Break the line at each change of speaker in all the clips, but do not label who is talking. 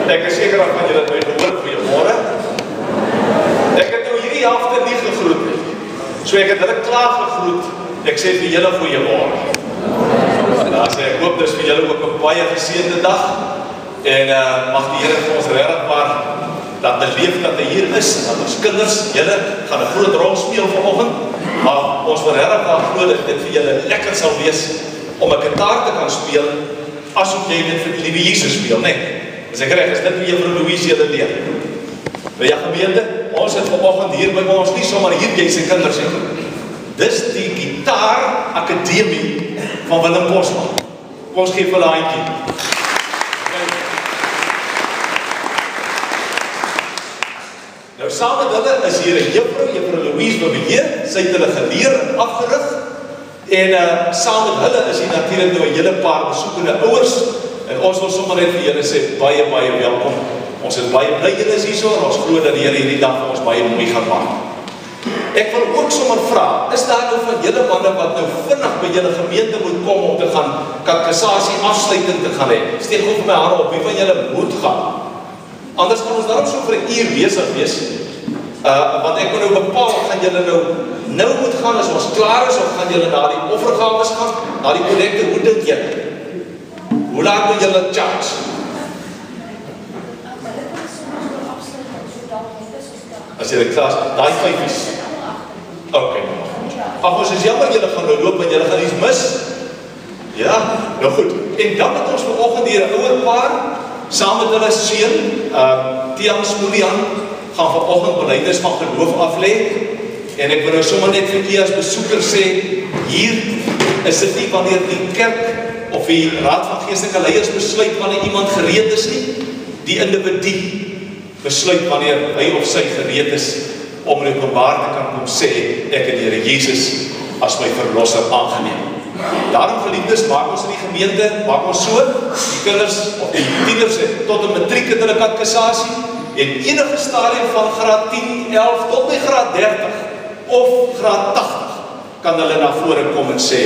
Ek is seker van julle het my gehoor goeiemôre. Ek het nou hierdie helfte nie gegroet nie. So ek het hulle klaar gegroet. Ek sê vir julle goeiemôre. Dan sê ek hoop dis vir julle ook 'n baie geseënde dag. En mag die Here vir ons regtig maar dat beleef dat hy hier is, dat ons kinders, julle gaan 'n groot rol speel vanoggend. Maar ons wil regtig maar glo dat dit vir julle lekker sal wees om 'n gitaar te kan speel asof jy dit vir die liewe Jesus speel, né? Is ek reg? Is dit wie Juffrou Louise julle leer? Ja, gemeente, ons het vanoggend hier by ons nie sommer hier jy se kinders het. Dis die Gitaar Akademie van Willem Bosman. Kom ons gee vir hulle 'n handjie. Nou saam met hulle is hier 'n Juffrou Louise Bebeer. Sy het hulle geleer en afgerig. En saam met hulle is hier natuurlik nou 'n hele paar besoekende ouers. En ons wil sommer net vir julle sê baie welkom. Ons is baie bly julle is hierso en ons glo dat die Here hierdie dag vir ons baie mooi gaan maak. Ek wil ook sommer vra, is daar nou van julle manne wat nou vinnig by julle gemeente moet kom om te gaan katekisasie afsluiting te gaan hê? Steek gou vir my hande op, wie van julle moet gaan? Anders gaan ons daarom so vir 'n uur besig wees. Want ek moet nou bepaal, gaan julle nou moet gaan as ons klaar is, of gaan julle na die offergawes gaan, na die kollekte, hoe dink julle? Hoe laat moet julle charge? As jy klaar is, daai 5 is. Okay. Ag, ons is jammer julle gaan nou loop en julle gaan iets mis. Ja, nou goed. En dan het ons vanoggend hier 'n ouer paar saam met hulle seun, Tian Smoelian, gaan vanoggend belydenis van geloof aflê. En ek wil nou sommer net vir u as besoeker sê, hier is dit nie wanneer die kerk of die Raad van Geestelike Leiers besluit wanneer iemand gereed is nie. Die individu besluit wanneer hy of sy gereed is om in openbaar te kan kom sê, ek het die Here Jesus as my verlosser aangeneem. Daarom geliefdes, maak ons in die gemeente, maak ons so, die kinders of die tieners tot 'n matriek het hulle katekisasie, en enige stadium van graad 10, 11 tot by graad 30 of graad 80 kan hulle na vore kom en sê,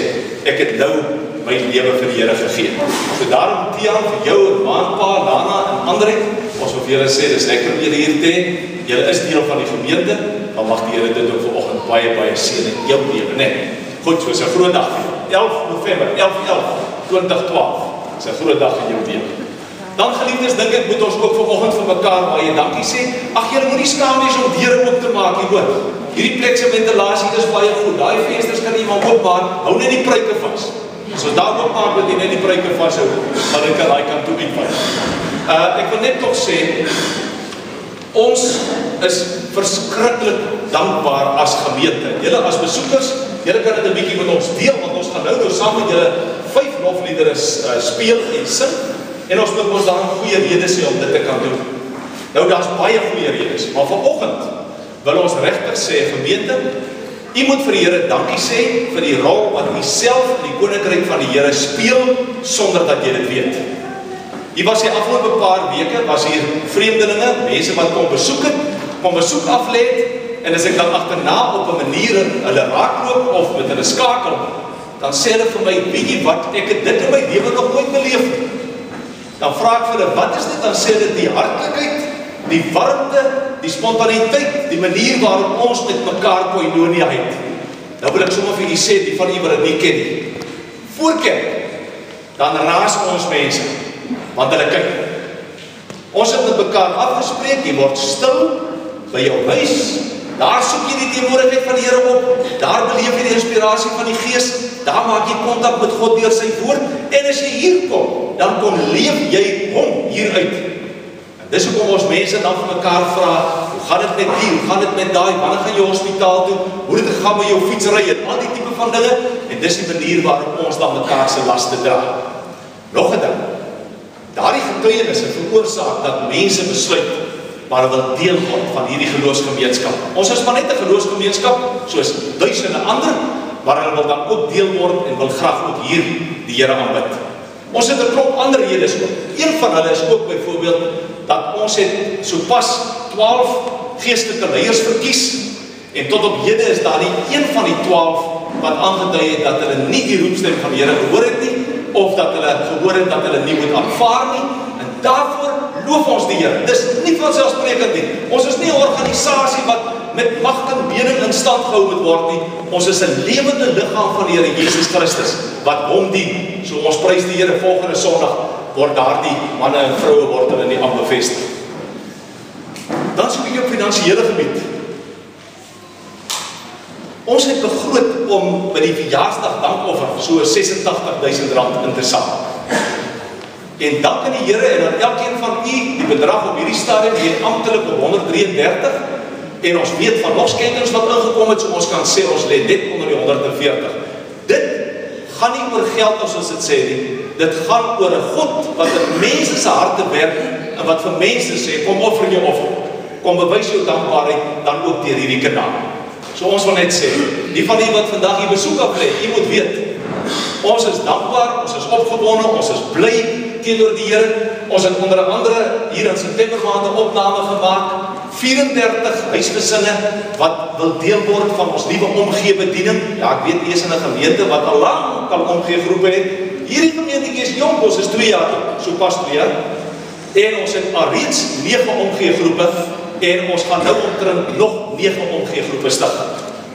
ek het nou my lewe vir die Here gegee. So daarom Tian, vir jou en maanpa, Lana en Andre, ons wil vir julle sê, dis lekker om julle hier te hê. Julle is deel van die gemeente, dan mag die Here dit ook vanoggend baie seën in jou lewe, né? Goed, so is 'n groot dag. 11 November, 11/11/2012. Dis 'n groot dag in jou lewe. Dan geliefdes, dink ek moet ons ook vanoggend vir mekaar baie dankie sê. Ag, julle moenie skaam wees om deure oop te maak nie, hoor. Hierdie plek se ventilasie is baie goed. Daai vensters kan iemand oopmaak. Hou net die pruike vas. So daar oopmaak dat jy net die pruike vashou, maar dit kan daai kant toe uitvat. Ek wil net tog sê, ons is verskriklik dankbaar as gemeente. Julle as besoekers, julle kan dit 'n bietjie met ons deel, want ons gaan nou saam met julle 5 lofliedere speel en sing. En ons moet ons daarom goeie redes hê om dit te kan doen. Nou, daar's baie goeie redes, maar vanoggend wil ons regtig sê, gemeente, u moet vir die Here dankie sê vir die rol wat u self in die koninkryk van die Here speel sonder dat jy dit weet. Hier was die afgelope paar weke, was hier vreemdelinge, mense wat kom besoek aflê het, en as ek dan agterna op 'n manier hulle raakloop of met hulle skakel, dan sê hulle vir my, weet jy wat, ek het dit in my lewe nog nooit beleef nie. Dan vra ek vir hulle, wat is dit? Dan sê hulle die hartlikheid, die warmte, die spontaniteit, die manier waarop ons met mekaar koinonia het. Nou wil ek sommer vir u sê, die van u wat dit nie ken nie. Voor kerk, dan raas ons mense, want hulle kyk. Ons het met mekaar afgespreek, jy word stil by jou huis, daar soek jy die teenwoordigheid van die Here op, daar beleef jy die inspirasie van die Gees, daar maak jy kontak met God deur sy woord, en as jy hier kom, dan kom leef jy hom hier uit. En dis hoekom ons mense dan vir mekaar vra, hoe gaan dit met die, hoe gaan dit met daai, wanneer gaan jy hospitaal toe, hoe dit gegaan met jou fietsry en al die tipe van dinge, en dis die manier waarop ons dan mekaar se laste dra. Nog 'n ding, daardie getuienisse veroorsaak dat mense besluit, maar wil deel word van hierdie geloofsgemeenskap. Ons is maar net 'n geloofsgemeenskap, soos duisende ander, maar hulle wil dan ook deel word en wil graag ook hier die Here aanbid. Ons het 'n klomp ander redes ook. Een van hulle is ook byvoorbeeld dat ons het sopas 12 geestelike leiers verkies, en tot op hede is daar nie een van die 12 wat aangedui het dat hulle nie die roepstem van die Here gehoor het nie, of dat hulle gehoor het dat hulle nie moet aanvaar nie, en daarvoor loof ons die Here. Dis nie vanselfsprekend nie. Ons is nie 'n organisasie wat met mag en bene in stand gehou moet word nie. Ons is 'n lewende liggaam van die Here Jesus Christus wat hom dien. So ons prys die Here. Volgende Sondag word daardie manne en vroue word hulle in die ampt bevestig. Dan so 'n bietjie op finansiële gebied. Ons het begroot om by die verjaarsdag dankoffer so R86.000 in te samel. En dank aan die Here en aan elkeen van u die bedrag op hierdie stadium hier amptelik op 133 en ons weet van nog skenkings wat ingekom het, so ons kan sê ons lê net onder die 140. Dit gaan nie oor geld as ons dit sê nie. Dit gaan oor 'n God wat in mense se harte werk en wat vir mense sê kom offer jou offer. Kom bewys jou dankbaarheid dan ook deur hierdie kanaal. So ons wil net sê, die van u wat vandag hier besoek aflê, u moet weet, ons is dankbaar, ons is opgewonde, ons is bly teenoor die Here. Ons het onder andere hier in September maand 'n opname gemaak, 34 huisgesinne wat wil deel word van ons nuwe omgeebediening. Ja, ek weet u is in 'n gemeente wat al lank al omgeegroepe het. Hierdie gemeentetjie is jonk, ons is 2 jaar, so pas 2 jaar. En ons het al reeds 9 omgeegroepe en ons gaan nou omtrent nog 9 omgeegroepe stig.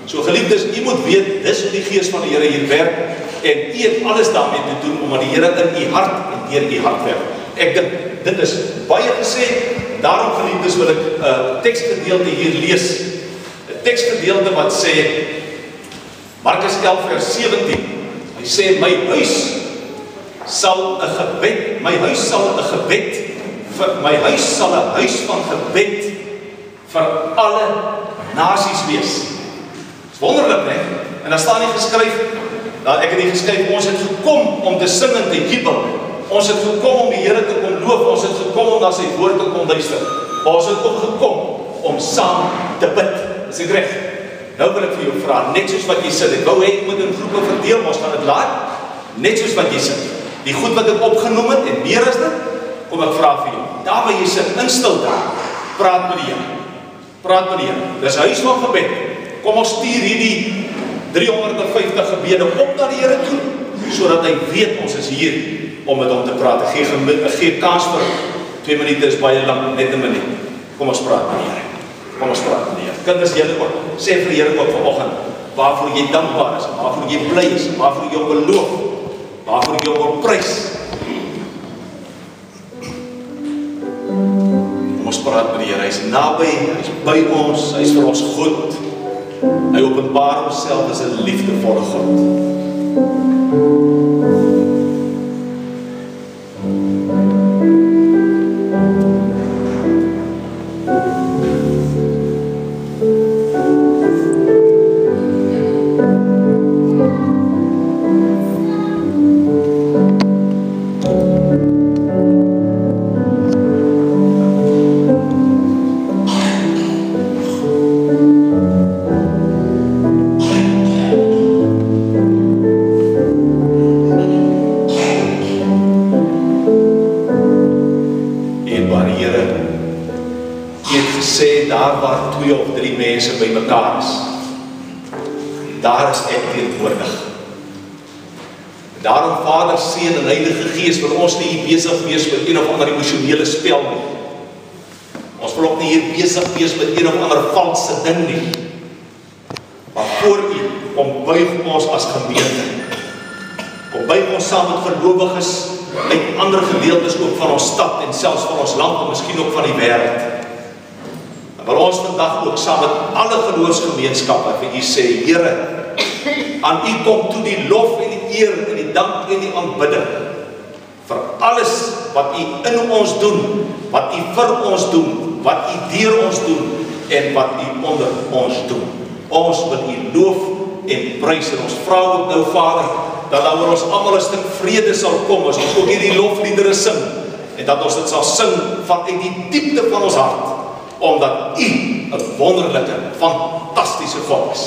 So geliefdes, u moet weet, dis hoe die Gees van die Here hier werk en u het alles daarmee te doen omdat die Here in u hart en deur u hart werk. Ek dink dit is baie gesê. Daarom geliefdes wil ek 'n teksgedeelte hier lees. 'n Teksgedeelte wat sê Markus 11 vers 17. Hy sê my huis sal 'n gebed, my huis sal 'n gebed vir my huis sal 'n huis van gebed vir alle nasies wees. Dis wonderlik, né? En daar staan nie geskryf, nou ek het nie geskryf ons het gekom om te sing en te jubel. Ons het gekom om die Here te kom loof, ons het gekom om na sy woord te kom luister. Maar ons het ook gekom om saam te bid. Is dit reg? Nou wil ek vir jou vra, net soos wat jy sit, ek wou hê jy moet in groepe verdeel, maar ons gaan dit laat. Net soos wat jy sit. Die goed wat ek opgenoem het en meer as dit, kom ek vra vir jou. Daar waar jy sit, in stilte, praat met die Here. Praat met die Here. Dis huis van gebed. Kom ons stuur hierdie 350 gebede op na die Here toe, sodat hy weet ons is hier om met hom te praat. Ek gee kans vir 2 minute is baie lank, net 1 minuut. Kom ons praat met die Here. Kom ons praat met die Here. Kinders, julle ook, sê vir die Here ook vanoggend, waarvoor jy dankbaar is, waarvoor jy bly is, waarvoor jy hom wil loof, waarvoor jy hom wil prys. Kom ons praat met die Here. Hy is naby, hy is by ons, hy is vir ons goed. Hy openbaar homself as 'n liefdevolle God. By mekaar is. Daar is ek teenwoordig. Daarom Vader, Seun en Heilige Gees wil ons nie hier besig wees met een of ander emosionele spel nie. Ons wil ook nie hier besig wees met een of ander valse ding nie. Maar voor U kom buig ons as gemeente. Kom buig ons saam met gelowiges uit ander gedeeltes ook van ons stad en selfs van ons land en miskien ook van die wêreld. Wil ons vandag ook saam met alle geloofsgemeenskappe vir U sê, Here, aan U kom toe die lof en die eer en die dank en die aanbidding vir alles wat U in ons doen, wat U vir ons doen, wat U deur ons doen en wat U onder ons doen. Ons wil U loof en prys en ons vra ook nou Vader, dat daar oor ons almal 'n stuk vrede sal kom as ons ook hierdie lofliedere sing en dat ons dit sal sing vanuit die diepte van ons hart. Omdat U 'n wonderlike, fantastiese God is.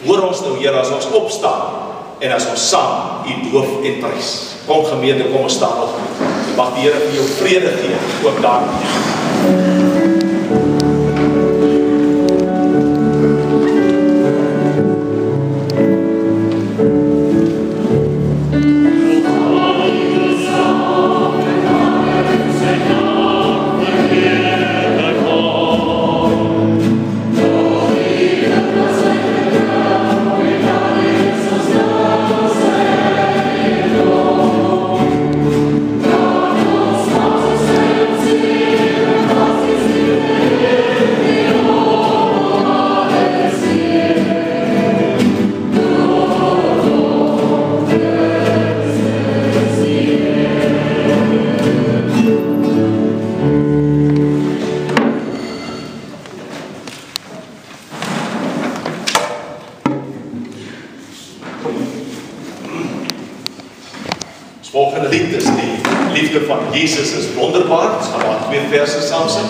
Hoor ons nou, Here, as ons opstaan en as ons saam U loof en prys. Kom gemeente, kom ons staan op. Mag die Here vir jou vrede gee, ook daar. Jesus is wonderbaar. Ons gaan daar 2 verse saam sing.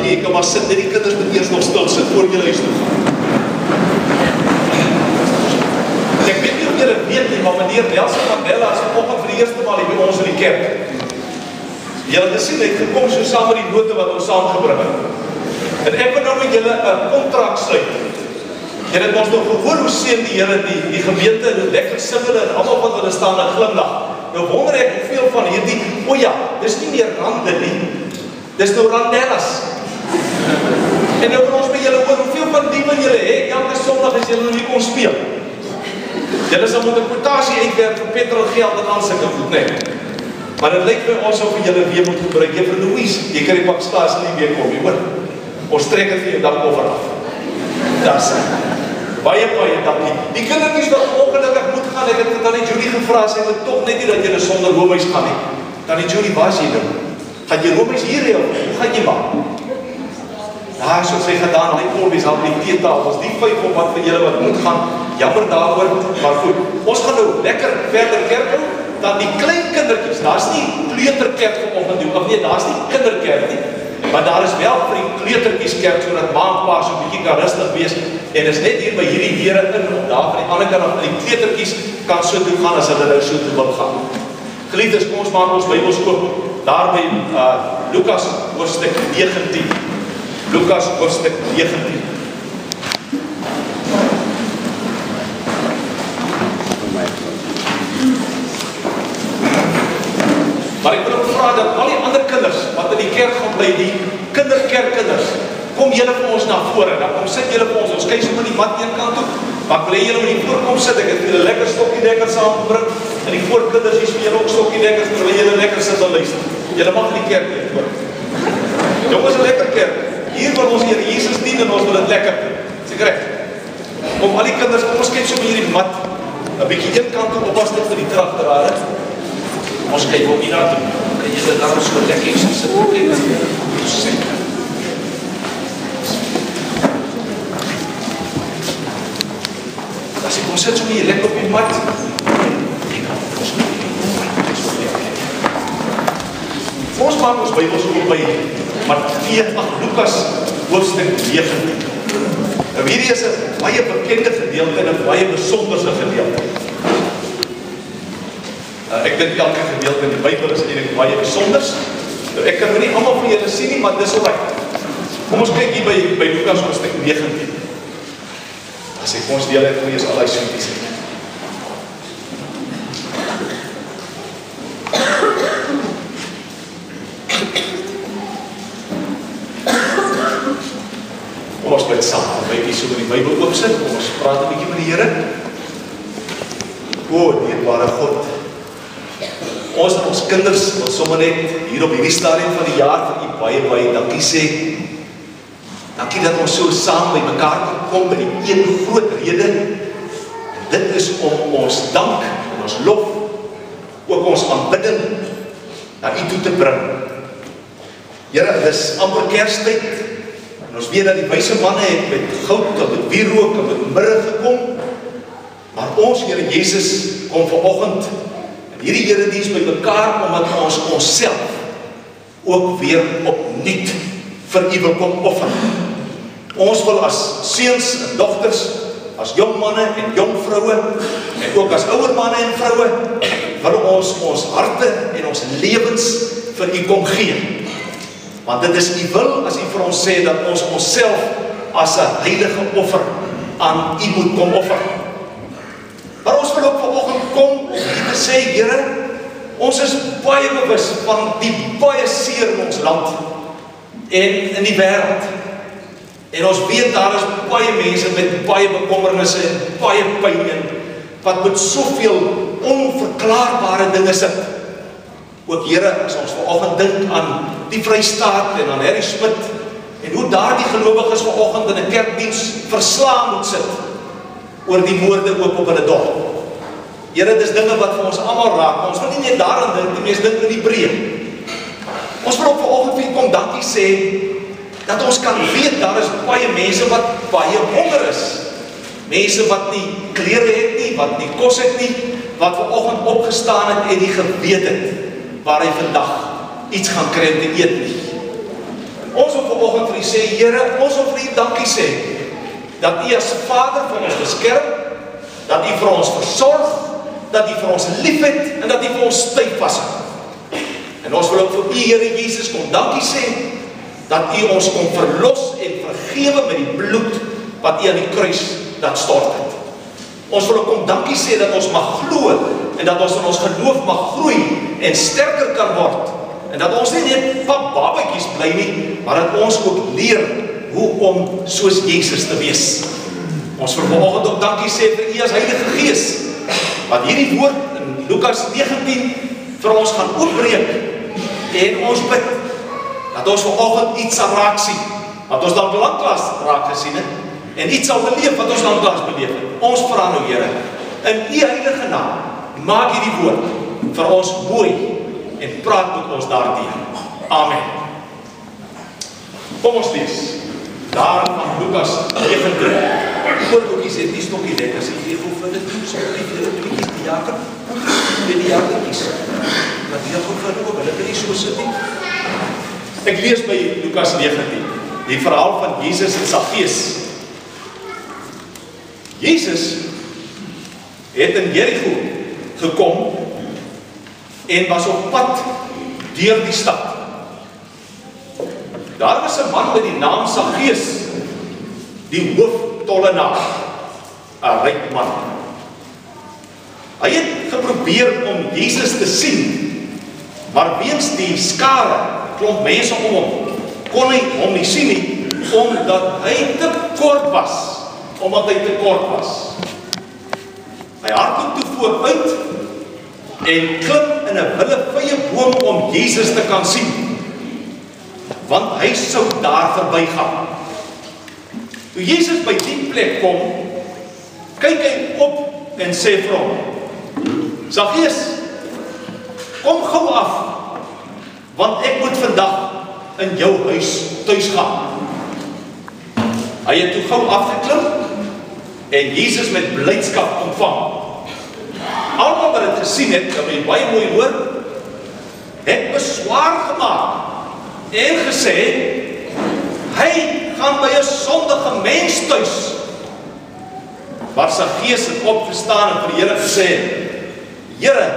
nie, jy kan maar sit, net die kinders moet eers nog stil sit, voor julle huis toe gaan. Ek weet nie of julle weet nie, maar meneer Nelson Mandela is vanoggend vir die eerste maal hier by ons in die kerk. Julle het gesien, hy het gekom so saam met die note wat ons saamgebring het. En ek wil nou met julle 'n kontrak sluit. Julle het ons nog gehoor hoe seën die Here die gemeente en hoe lekker sing hulle en almal wat hulle staan en glimlag. Nou wonder ek hoeveel van hierdie, o ja, dis nie meer rande nie. Dis nou randellas. En nou wil ons by julle hoor hoeveel van die wil julle hê elke Sondag as julle nie kon speel. Julle sal moet 'n kwotasie uitwerk vir petrolgeld en al sulke goed, nee. Maar dit lyk vir ons of julle weer moet gebruik. Juffrou Louise, jy kan die pak slaas nie weer kom nie, hoor. Ons trek dit vir jou dag over af. Das. Baie dankie. Die kindertjies wat ongelukkig moet gaan, ek het vir Tannie Julie gevra, sy wil tog net nie dat julle sonder roomys gaan nie. Tannie Julie, waar is jy nou? Gaan jy roomys hier hê of hoe gaan jy maak? Daar soos sy gedaan, hy kolwies al die teetafels, die 5 of wat vir julle wat moet gaan, jammer daaroor, maar goed. Ons gaan nou lekker verder kerk hou, dan die klein kindertjies, daar's nie kleuterkerk vanoggend doen, of nee, daar's nie kinderkerk nie, maar daar is wel vir die kleutertjies kerk, sodat ma en pa so 'n bietjie kan rustig wees, en is net hier by hierdie deure in, of daar van die ander kant af, die kleutertjies kan so toe gaan, as hulle nou so toe wil gaan. Geliefdes, kom ons maak ons Bybels oop, daar by Lukas hoofstuk 19. Lukas hoofstuk 19. Maar ek wil ook vra dat al die ander kinders wat in die kerk gaan bly, die kinderkerkkinders, kom julle vir ons na vore, dan kom sit julle vir ons kyk sommer die mat een kant toe, maar ek wil hê julle moet die voorkom sit, ek het vir julle lekker stokkiedekker saamgebring, en die voorkinders is vir julle ook stokkiedekker, terwyl julle lekker sit en luister. Julle mag in die kerk nie, hoor. Jongens, 'n lekker kerk. Hier wil ons Here Jesus dien en ons wil dit lekker doen. Seker reg. Kom al die kinders, kom ons kyk sommer hierdie mat, 'n bietjie een kant toe oppas net vir die tragdrade. Ons kyk ook hier na toe. Kan jy dit daarom so lekker sit? Kyk. As ek kom sit sommer hier lekker op die mat. Ons maak ons Bybels oop by Lukas hoofstuk 19. Nou hierdie is 'n baie bekende gedeelte en 'n baie besonderse gedeelte. Ek dink elke gedeelte in die Bybel is eintlik baie besonders. Nou ek kan nou nie almal van julle sien nie, maar dis alright. Kom ons kyk hier by Lukas hoofstuk 19. As ek ons deel het, kom jy is al die sweeties het. Kom ons bid saam, bykie so met die Bybel oopsit, kom ons praat 'n bietjie met die Here. O, dierbare God, ons kinders wil sommer net hier op hierdie stadium van die jaar vir U baie dankie sê. Dankie dat ons so saam by mekaar kan kom met die een groot rede. En dit is om ons dank en ons lof, ook ons aanbidding na U toe te bring. Here, dit is amper Kerstyd. En ons weet dat die wyse manne het met goud en met wierook en met mirre gekom. Maar ons Here Jesus kom vanoggend in hierdie erediens by mekaar omdat ons onsself ook weer opnuut vir U wil kom offer. Ons wil as seuns en dogters, as jong manne en jong vroue en ook as ouer manne en vroue wil ons harte en ons lewens vir U kom gee. Want dit is U wil as U vir ons sê dat ons onsself as 'n heilige offer aan U moet kom offer. Maar ons wil ook vanoggend kom om U te sê, Here, ons is baie bewus van die baie seer in ons land en in die wêreld. En ons weet daar is baie mense met baie bekommernisse en baie pyn en wat met soveel onverklaarbare dinge sit. Ook Here, as ons vanoggend dink aan die Vrystaat en aan Harry Smit en hoe daardie gelowiges vanoggend in 'n kerkdiens verslaan moet sit oor die moorde ook op hulle dorp. Here, dis dinge wat vir ons almal raak. Ons wil nie net daaraan dink, die mense dink in die breë. Ons wil ook vanoggend vir U kom dankie sê dat ons kan weet daar is baie mense wat baie honger is. Mense wat nie klere het nie, wat nie kos het nie, wat vanoggend opgestaan het en nie geweet het waar hy vandag iets gaan kry om te eet nie. Ons wil vanoggend vir U sê, Here, ons wil vir U dankie sê, dat U as Vader vir ons beskerm, dat U vir ons versorg, dat U vir ons liefhet, en dat U vir ons tyd vashou. En ons wil ook vir U, Here Jesus, kom dankie sê, dat U ons kom verlos en vergewe met die bloed, wat U aan die kruis dat stort het. Ons wil ook kom dankie sê, dat ons mag glo, en dat ons in ons geloof mag groei, en sterker kan word, en dat ons nie net van babatjies bly nie, maar dat ons ook leer hoe om soos Jesus te wees. Ons wil vanoggend ook dankie sê vir U as Heilige Gees, wat hierdie woord in Lukas 19 vir ons gaan oopbreek, en ons bid, dat ons vanoggend iets sal raak sien, wat ons dan lanklaas raak gesien het, en iets sal beleef wat ons lanklaas beleef het. Ons vra nou, Here, in U heilige naam, maak hierdie woord vir ons mooi, en praat met ons daardeur. Amen. Kom ons lees, daar van Lukas 19. Oorlokies het nie stokkie lekker, as jy goed vind het, so die tweekies die jager, die jagerkies, wat die goed vind ook, hulle kan nie so sit nie. Ek lees by Lukas 19, die verhaal van Jesus en Zacchaeus. Jesus het in Jericho gekom en was op pad deur die stad. Daar was 'n man met die naam Zacchaeus, die hooftollenaar, 'n ryk man. Hy het geprobeer om Jesus te sien, maar weens die skare, klomp mense om hom, kon hy hom nie sien nie, omdat hy te kort was. Hy hardloop toe vooruit en klim in 'n willevye boom om Jesus te kan sien, want hy sou daar verbygaan. Toe Jesus by die plek kom, kyk hy op en sê vir hom, Zacchaeus, kom gou af, want ek moet vandag in jou huis tuis gaan. Hy het toe gou afgeklim en Jesus met blydskap ontvang. Almal wat dit gesien het, dat jy baie mooi hoor, het beswaar gemaak en gesê, hy gaan by 'n sondige mens tuis. Maar Zacchaeus het opgestaan en vir die Here gesê, Here,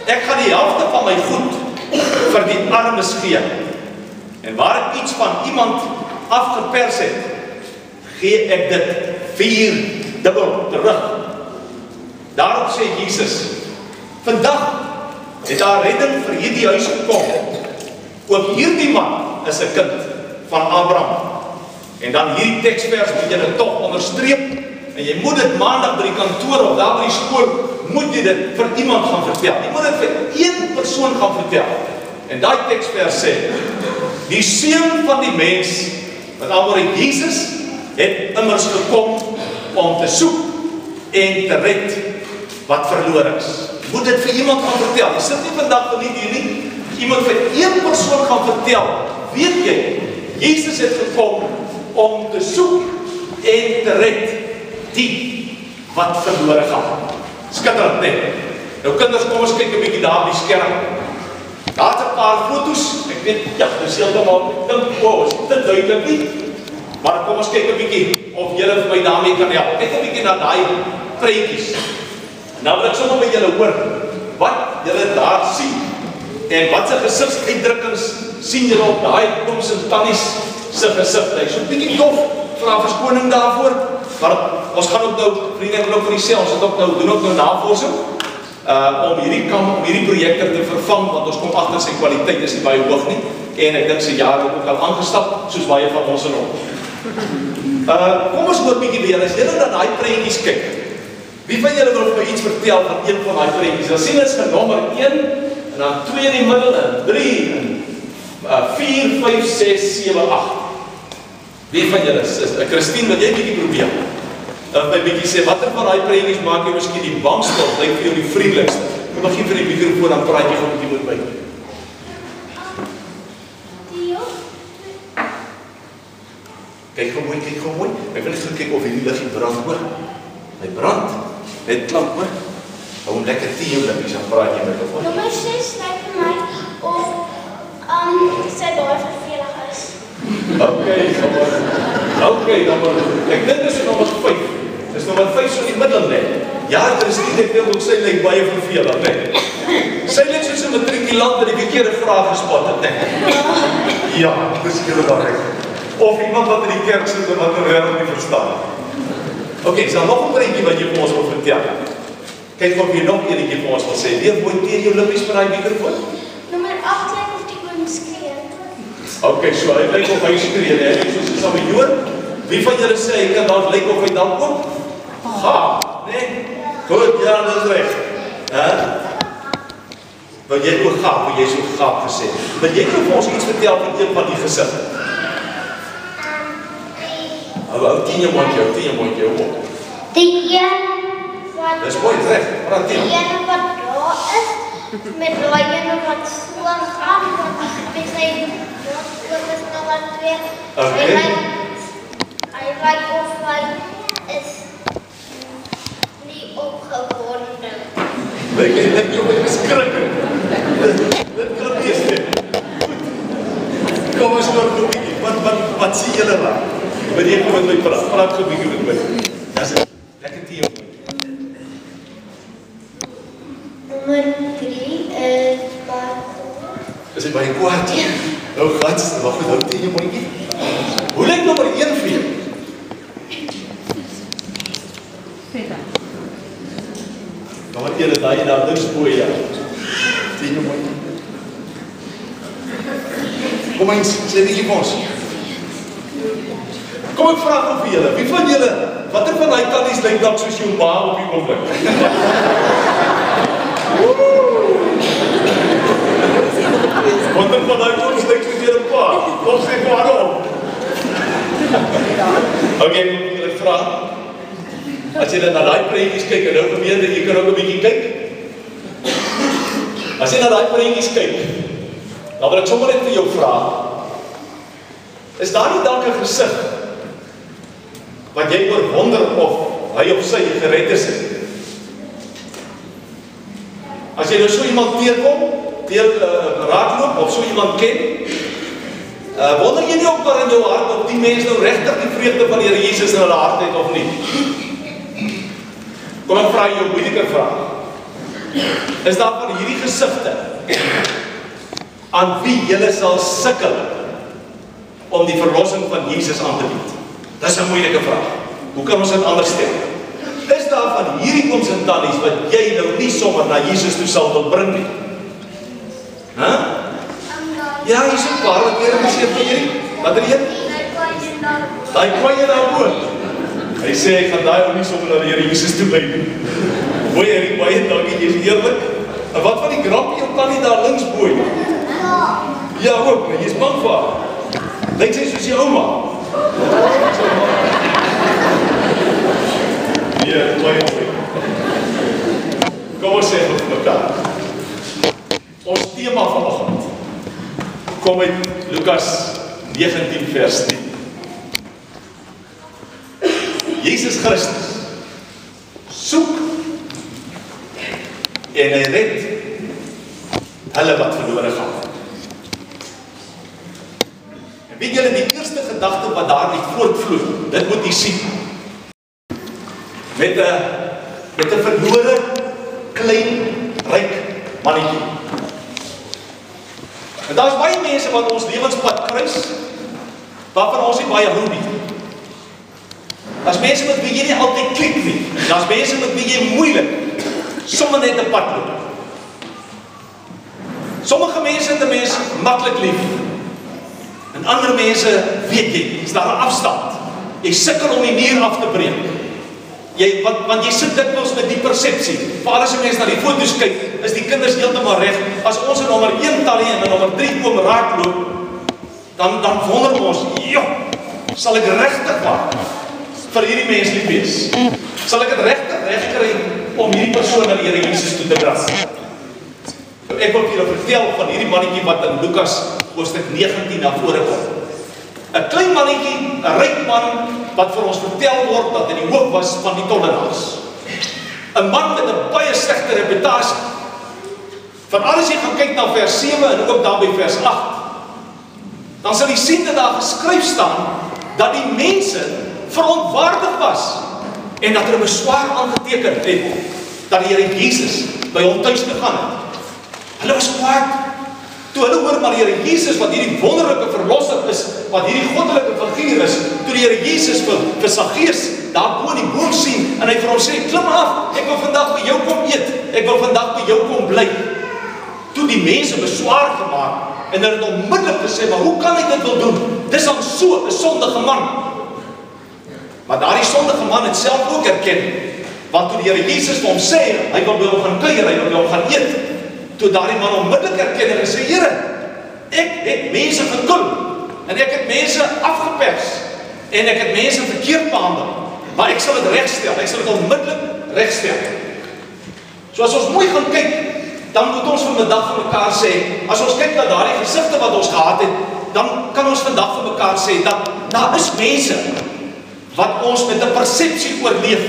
ek gaan die helfte van my goed vir die armes gee. En waar ek iets van iemand afgepers het, gee ek dit 4-dubbel terug. Daarop sê Jesus, vandag het daar redding vir hierdie huis gekom. Ook hierdie man is 'n kind van Abraham. En dan hierdie teksvers moet jy dit tog onderstreep, en jy moet dit maandag by die kantoor of daar by die skool, moet jy dit vir iemand gaan vertel. Jy moet dit vir een persoon gaan vertel. En daai teksvers sê, die seun van die mens, met ander woorde Jesus, het immers gekom om te soek en te red wat verloor is. Jy moet dit vir iemand gaan vertel. Jy sit nie vandag van hier nie. Jy moet vir een persoon gaan vertel. Weet jy, Jesus het gekom om te soek en te red die wat verlore gaan. Skitterend, nee. Nou kinders, kom ons kyk 'n bietjie daar op die skerm. Daar's 'n paar foto's. Ek weet, ja, dis heeltemal, ek dink, wow, is dit duidelik nie. Maar kom ons kyk 'n bietjie of julle vir my daarmee kan help. Kyk 'n bietjie na daai prentjies. Nou wil ek sommer by julle hoor wat julle daar sien. En wat se gesigsuitdrukkings sien julle op daai ooms en tannies se gesigte. Hy's so 'n bietjie dof, vra verskoning daarvoor. Maar ons gaan ook nou, vriende, ek wil ook vir die sê, ons het ook nou, doen ook nou navorsing om hierdie projekte te vervang, want ons kom agter sy kwaliteit is nie baie hoog nie. En ek dink sy jare ook al aangestap, soos baie van ons in hom. Kom ons hoor bietjie weer, as julle na daai prentjies kyk, wie van julle wil vir iets vertel van een van daai prentjies? Dan sien ons nommer 1, en dan 2 in die middel, en 3, en 4, 5, 6, 7, 8. Wie van julle is, Christine, wil jy bietjie probeer? My bietjie sê, watter van daai prentjies maak jy miskien die bangste, of lyk vir jou die vriendelikste? Kom begin vir die mikrofoon, dan praat jy gou bietjie met my. Kyk gou mooi. Ek wil net gaan kyk of hierdie liggie brand hoor. Hy brand. Net klamp hoor. Hou hom lekker teen jou liggies, dan praat jy met hom.
Nommer 6 lyk vir my of sy baie vervelig is.
Okay, nommer. Ek dink dis nommer 5. Dis nommer 5 so in die middel lê. Ja, Christine het wil ook sy lyk baie vervelend, né? Sy lyk soos 'n matrikulant wat die verkeerde vraag gespot het, né? Ja, dis heeltemal reg. Of iemand wat in die kerk sit en wat regtig nie verstaan. Okay, so nog 'n prentjie wat jy vir ons wil vertel. Kyk of jy nog eenetjie vir ons wil sê. Leef mooi teen jou lippies vir daai mikrofoon.
Nommer 8 lyk of die oom skree.
Okay, so hy lyk of hy skree, hè? Soos 'n samejoor. Wie van julle sê hy kan dalk lyk of hy dalk ook? Ha, nee. Goed, ja, dis reg. Hè? Wil jy ook gaap, wil jy so gaap gesê? Wil jy vir ons iets vertel van een van die gesin? Hou teen jou mondjie op.
Die een wat...
Dis mooi, reg. Praat teen.
Die een wat daar is, met daai een wat so gaan, met sy dood is nog wat twee.
Okay.
Hy lyk of hy is nie opgewonde.
Lyk jy beskrikker. Dit kan wees, hè. Kom ons nog 'n bietjie. Wat sien julle daar? Wil jy kom met my praat? Praat gou 'n bietjie met my. Dis lekker tee op my.
Nommer 3 is wat...
Is dit baie kwaad? Nou gats, wag net, hou tee jou mondjie. Hoe lyk nommer 1 vir jou? Nommer 1 is daai daar niks bo ja. Tee jou mondjie. Kom eens, sê bietjie vir ons. Kom ek vra gou vir julle, wie van julle, watter van daai tannies lyk dalk soos jou ma op die oomblik? Watter van daai ons lyk soos jou pa? Kom sê waarom? Okay, ek vra. As jy dan na daai prentjies kyk en nou gemeente, jy kan ook 'n bietjie kyk. As jy na daai prentjies kyk, dan wil ek sommer net vir jou vra. Is daar nie dalk 'n gesig wat jy wonder of hy of sy gered is? As jy nou so iemand raakloop of so iemand ken, wonder jy nie ook maar in jou hart of die mens nou regtig die vreugde van die Here Jesus in hulle hart het of nie? Kom ek vra jou 'n moeilike vraag. Is daar van hierdie gesigte aan wie julle sal sukkel om die verlossing van Jesus aan te bied? Dis 'n moeilike vraag. Hoe kan ons dit anders stel? Is daar van hierdie ooms en tannies wat jy nou nie sommer na Jesus toe sal wil bring nie? Hæ? Ja, hier is 'n paar wat weer gesê vir julle. Wat er een? Daai kwaaie daarbo. Hy sê ek gaan daai ou nie sommer na die Here Jesus toe lei nie. Mooi Erik, baie dankie, jy is eerlik. En wat van die grappie jou tannie daar links bo? Ja, ook, jy is bang vir haar. Lyk sy soos jou ouma. Ja, baie mooi. Kom ons sê vir mekaar. Ons tema vanoggend kom uit Lukas 19 vers 10. Jesus Christus soek en hy red hulle wat verlore gaan. En weet julle die eerste gedagte wat daar uit voortvloei, dit moet jy sien. Met 'n verlore klein ryk mannetjie. En daar's baie mense wat ons lewenspad kruis waarvan ons nie baie hou nie. Daar's mense met wie jy nie altyd klik nie. Daar's mense met wie jy moeilik sommer net 'n pad loop. Sommige mense het 'n mens maklik lief. En ander mense weet jy, is daar 'n afstand. Jy sukkel om die muur af te breek. Want jy sit dikwels met die persepsie. Veral as 'n mens na die foto's kyk, is die kinders heeltemal reg. As ons in nommer 1 talie en in nommer 3 kom raakloop, dan wonder ons, "Joh, sal ek regtig maak vir hierdie mens lief wees? Sal ek dit regtig regkry om hierdie persoon na die Here Jesus toe te dra?" Ek wil vir julle vertel van hierdie mannetjie wat in Lukas hoofstuk 19 na vore kom. 'n Klein mannetjie, 'n ryk man wat vir ons vertel word dat hy die hoof was van die tollenaars. 'n Man met 'n baie slegte reputasie. Van alles jy gaan kyk na vers 7 en ook dan by vers 8. dan sal jy sien dat daar geskryf staan, dat die mense verontwaardig was, en dat hulle beswaar aangeteken het, dat die Here Jesus by hom tuis gegaan het. Hulle was kwaad, toe hulle hoor maar die Here Jesus, wat hierdie wonderlike verlosser is, wat hierdie goddelike figuur is, toe die Here Jesus vir Saggeus daar bo in die boom sien, en hy vir hom sê, klim af, ek wil vandag by jou kom eet, ek wil vandag by jou kom bly. Toe die mense beswaar gemaak, en hulle het onmiddellik gesê, maar hoe kan ek dit wil doen? Dis dan so 'n sondige man. Maar daardie sondige man het self ook erken, want toe die Here Jesus vir hom sê, hy wil by hom gaan kuier, hy wil by hom gaan eet, toe daardie man onmiddellik erken en gesê, Here, ek het mense gekil, en ek het mense afgepers, en ek het mense verkeerd behandel, maar ek sal dit regstel, ek sal dit onmiddellik regstel. So as ons mooi gaan kyk, dan moet ons vandag vir mekaar sê, as ons kyk na daardie gesigte wat ons gehad het, dan kan ons vandag vir mekaar sê, dat daar is mense, wat ons met 'n persepsie oorleef,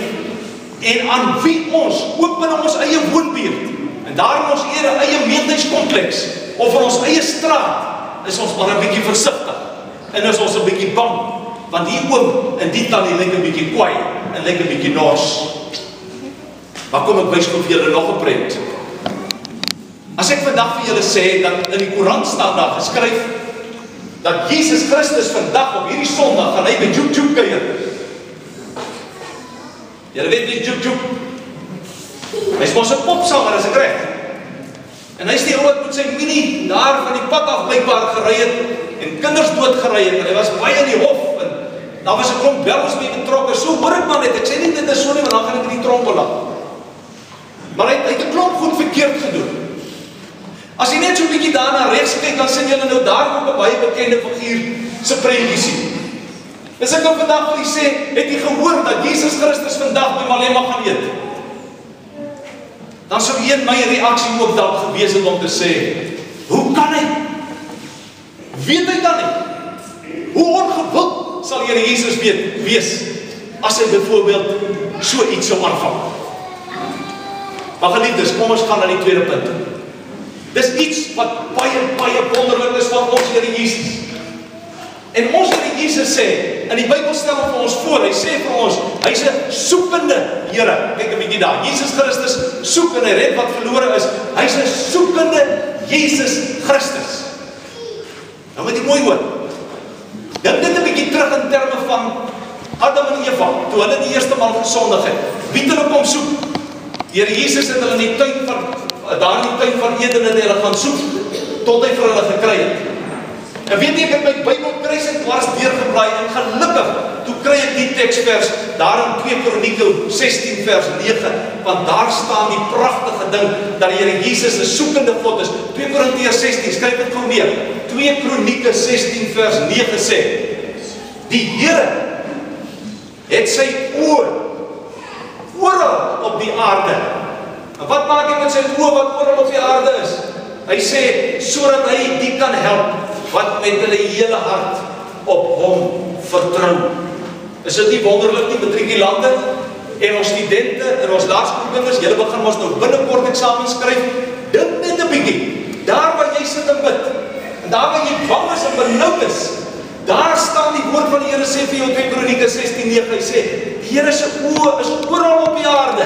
en aan wie ons, ook binne ons eie woonbuurt, en daar in ons eie meenheidskompleks, of in ons eie straat, is ons maar 'n bietjie versigtig, en is ons 'n bietjie bang, want die oom en die tannie lyk 'n bietjie kwaai, en lyk 'n bietjie nors. Maar kom ek wys vir julle nog 'n prent. As ek vandag vir julle sê, dat in die koerant staan daar geskryf, dat Jesus Christus vandag op hierdie Sondag gaan hy by Joep Joep kuier. Julle weet nie Joep Joep. Hy is mos 'n popsanger as ek reg. En hy is die ou wat met sy mini daar van die pad af blykbaar gery het en kinders doodgery het. En hy was baie in die hof en daar was 'n klomp bellers mee betrokke. So hoor ek maar net, ek sê nie dit is so nie, want dan gaan ek in die tronk beland. Maar hy het 'n klomp goed verkeerd gedoen. As jy net so 'n bietjie daarna regs kyk, dan sien julle nou daar ook 'n baie bekende figuur se prentjie sien. Dis ek nou vandag wil sê, het jy gehoor dat Jesus Christus vandag by Malema gaan eet? Dan sou een my reaksie ook dalk gewees het om te sê, hoe kan hy? Weet hy dan nie? Hoe ongewild sal Here Jesus wees, as hy byvoorbeeld so iets sou aanvang? Maar geliefdes, kom ons gaan na die tweede punt. Dis iets wat baie wonderlik is van ons Here Jesus. En ons Here Jesus sê, in die Bybel stel hom vir ons voor, hy sê vir ons, hy's 'n soekende Here. Kyk 'n bietjie daar, Jesus Christus soek en hy red wat verlore is. Hy's 'n soekende Jesus Christus. Nou moet jy mooi hoor. Dink dit 'n bietjie terug in terme van Adam en Eva, toe hulle die eerste maal gesondig het. Wie het hulle kom soek? Die Here Jesus het hulle in die tuin van Eden het hulle gaan soek, tot hy vir hulle gekry het. En weet jy, ek het my Bybel kruis en dwars deurgeblaai, en gelukkig, toe kry ek die teksvers, daar in 2 Kronieke 16 vers 9, want daar staan die pragtige ding, dat die Here Jesus 'n soekende God is. 2 Korintiërs 16, skryf dit gou neer. 2 Kronieke 16 vers 9 sê, die Here het sy oë oral op die aarde. En wat maak hy met sy oë wat oral op die aarde is? Hy sê, sodat hy die kan help, wat met hulle hele hart op hom vertrou. Is dit nie wonderlik nie, matrikulante en ons studente en ons laerskoolkinders, julle begin ons nou binnekort eksamen skryf, dink net 'n bietjie, daar waar jy sit en bid, en daar waar jy bang is en benoud is, daar staan die woord van die Here sê vir jou 2 Kronieke 16:9, hy sê, die Here se oë is oral op die aarde,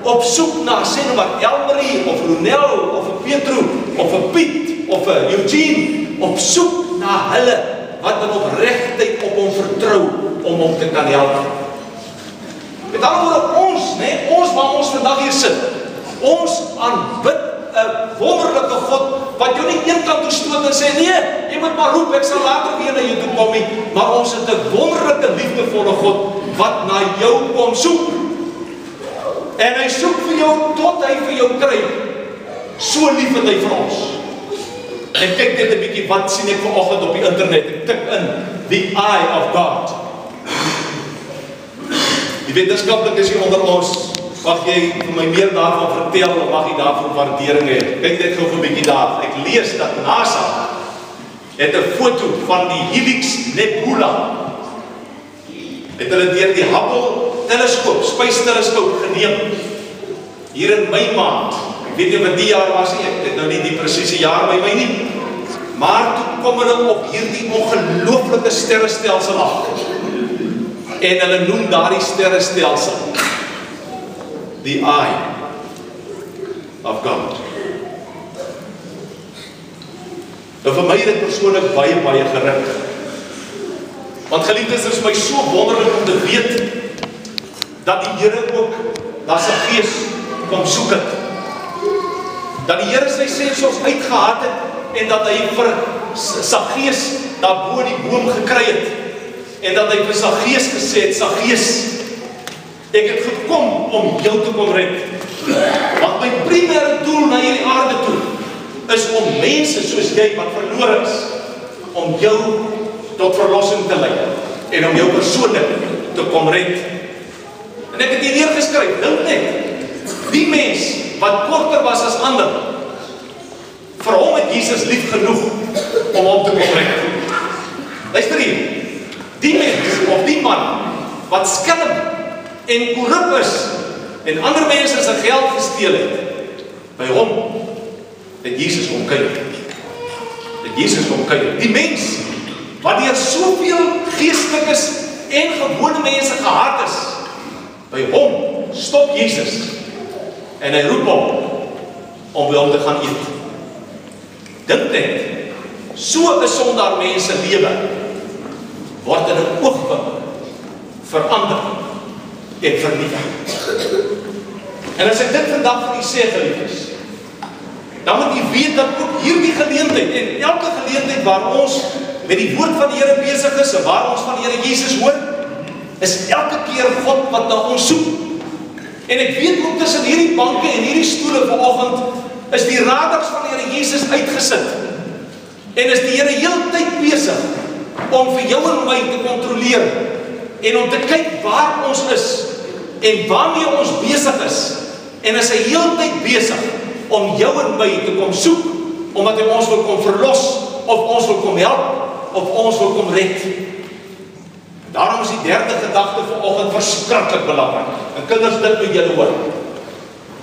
op soek na, sê nou maar, Elmarie, of Ronel, of Petro, of Piet, of Eugene, op soek na hulle, wat in opregtheid op hom vertrou, om hom te kan help. Met ander ons, ons waar ons vandag hier sit, ons aanbid 'n wonderlike God, wat jou nie een kant toe stoot en sê, nee, jy moet maar roep, ek sal later weer na jou toe kom nie, maar ons het 'n wonderlike, liefdevolle God, wat na jou kom soek. En hy soek vir jou, tot hy vir jou kry. So lief het hy vir ons. En kyk net 'n bietjie, wat sien ek vanoggend op die internet, ek tik in, the eye of God. Die wetenskaplik is hier onder ons, mag jy vir my meer daarvan vertel, of mag jy daarvan waardering hê. Kyk net gou 'n bietjie daar, ek lees dat NASA het 'n foto van die Helix Nebula, het hulle deur die Hubble teleskoop, spysteleskop geneem, hier in Mei maand. Ek weet nie wat die jaar was nie, ek het nou nie die presiese jaar by my nie, Maar toe kom hulle op hierdie ongelooflike sterrestelsel af. En hulle noem daardie sterrestelsel the Eye of God. Nou vir my het dit persoonlik baie geruk. Want geliefdes, dit is my so wonderlik om te weet dat die Here ook na sy gees kom soek het. Dat die Here sy sensors uitgehaal het en dat hy vir sy gees daar bo die boom gekry het. En dat hy vir sy gees gesê het, sy gees, ek het gekom om jou te kom red. Want my primêre doel na hierdie aarde toe is om mense soos jy wat verlore is, om jou tot verlossing te lei en om jou persoonlik te kom red. En ek het hier neergeskryf, dink net, die mens wat korter was as ander, vir hom het Jesus lief genoeg om hom te kom red. Luister hier, die mens of die man wat skelm en korrup is en ander mense sy geld gesteel het, by hom het Jesus kom kyk. Het Jesus kom kyk. Die mens wat deur soveel geestelikes en gewone mense gehaat is, by hom stop Jesus en hy roep hom om by hom te gaan eet. Dink net, so 'n sondaar mense lewe word in 'n oogwink verander en vernietig. En as ek dit vandag vir u sê, geliefdes, dan moet u weet dat ook hierdie geleentheid en elke geleentheid waar ons met die woord van die Here besig is en waar ons van die Here Jesus hoor, is elke keer God wat na ons soek. En ek weet ook tussen hierdie banke en hierdie stoele vanoggend is die radars van die Here Jesus uitgesit. En is die Here heeltyd besig om vir jou en my te kontroleer en om te kyk waar ons is en waarmee ons besig is. En is hy heeltyd besig om jou en my te kom soek, omdat hy ons wil kom verlos, of ons wil kom help, of ons wil kom red. Daarom is die derde gedagte vanoggend verskriklik belangrik. En kinders, dit moet julle hoor.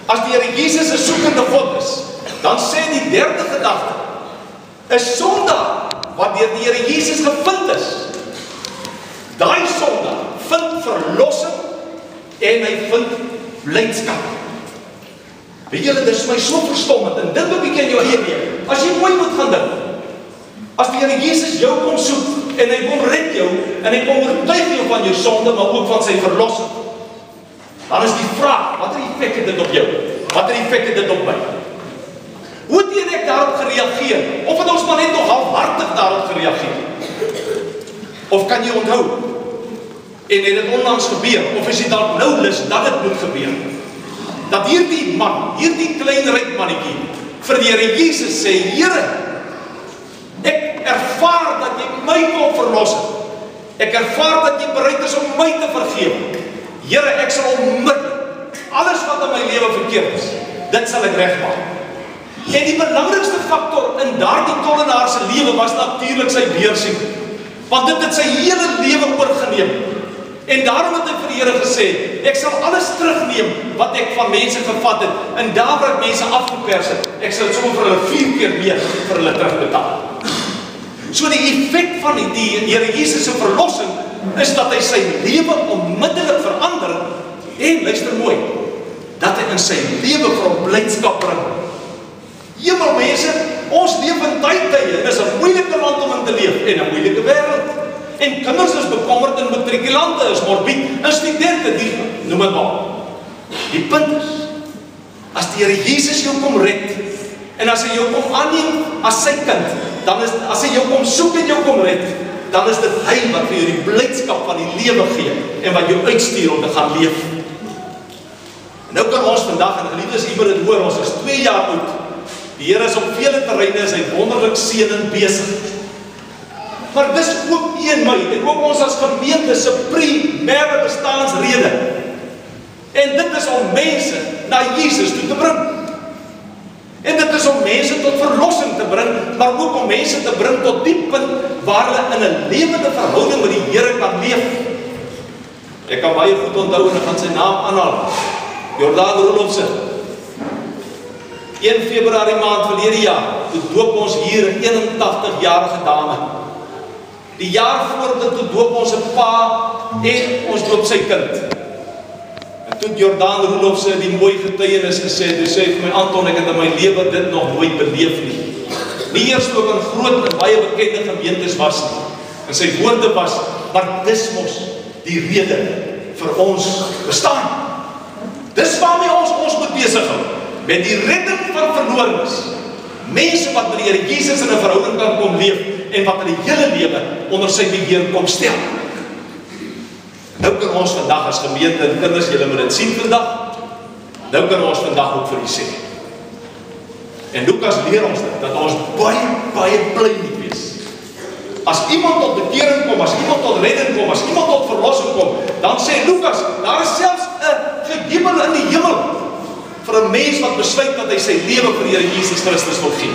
As die Here Jesus 'n soekende God is, dan sê die derde gedagte, 'n sondaar wat deur die Here Jesus gevind is, daai sondaar vind verlossing en hy vind blydskap. Weet julle, dit is my so verstommend, en dit 'n bietjie in jou eie lewe. As jy mooi moet gaan dink, as die Here Jesus jou kom soek en hy kom red jou en hy kom oortuig jou van jou sonde, maar ook van sy verlossing, dan is die vraag, watter effek het dit op jou? Watter effek het dit op my? Hoe het jy en ek daarop gereageer? Of het ons maar net nog halfhartig daarop gereageer? Of kan jy onthou? En het dit onlangs gebeur? Of is dit dalk nou lus dat dit moet gebeur? Dat hierdie man, hierdie klein ryk mannetjie, vir die Here Jesus sê, Here, ek ervaar dat jy my kom verlos. Ek ervaar dat jy bereid is om my te vergewe. Here, ek sal onmiddellik alles wat in my lewe verkeerd is, dit sal ek regmaak. En die belangrikste faktor in daardie tollenaar se lewe was natuurlik sy beheersing. Want dit het sy hele lewe oorgeneem. En daarom het hy vir die Here gesê, ek sal alles terugneem wat ek van mense gevat het, en daar waar ek mense afgepers het, ek sal sommer vir hulle 4 keer meer vir hulle terugbetaal. So die effek van die Here Jesus se verlossing is dat hy sy lewe onmiddellik verander, en luister mooi, dat hy in sy lewe vir hom blydskap bring. Hemel mense, ons leef in tye, en is 'n moeilike land om in te leef, en 'n moeilike wêreld. En kinders is bekommerd, en matrikulante is morbied, en studente, die noem het maar. Die punt is, as die Here Jesus jou kom red, en as hy jou kom aanneem as sy kind, dan is, as hy jou kom soek en jou kom red, dan is dit hy wat vir jou die blydskap van die lewe gee, en wat jou uitstuur om te gaan leef. En nou kan ons vandag, en geliefdes, u moet dit hoor, ons is 2 jaar oud, die Here is op vele terreine, is hy wonderlik seënend besig. Maar dis ook u en my, en ook ons as gemeente se primêre bestaansrede. En dit is om mense na Jesus toe te bring. En dit is om mense tot verlossing te bring, maar ook om mense te bring tot die punt waar hulle in 'n lewende verhouding met die Here kan leef. Ek kan baie goed onthou, en ek gaan sy naam aanhaal, Jordaan Rolofse. 1 Februarie maand verlede jaar, toe doop ons hier 'n 81-jarige dame. Die jaar voor dit toe doop ons 'n pa en ons doop sy kind. En toe Jordaan Roelofse die mooi getuienis gesê, toe sê vir my, Anton, ek het in my lewe dit nog nooit beleef nie. Nie eers ook in groot en baie bekende gemeentes was nie. En sy woorde was, maar dis mos die rede vir ons bestaan. Dis waarmee ons moet besig hou, met die redding van verlorenes. Mense wat met die Here Jesus in 'n verhouding kan kom leef, en wat in die hele lewe onder sy beheer kom stel. Nou kan ons vandag as gemeente, en kinders, julle moet dit sien vandag, nou kan ons vandag ook vir u sê. En Lukas leer ons dit, dat ons baie bly moet wees. As iemand tot bekering kom, as iemand tot redding kom, as iemand tot verlossing kom, dan sê Lukas, daar is selfs 'n gejubel in die hemel vir 'n mens wat besluit dat hy sy lewe vir die Here Jesus Christus wil gee.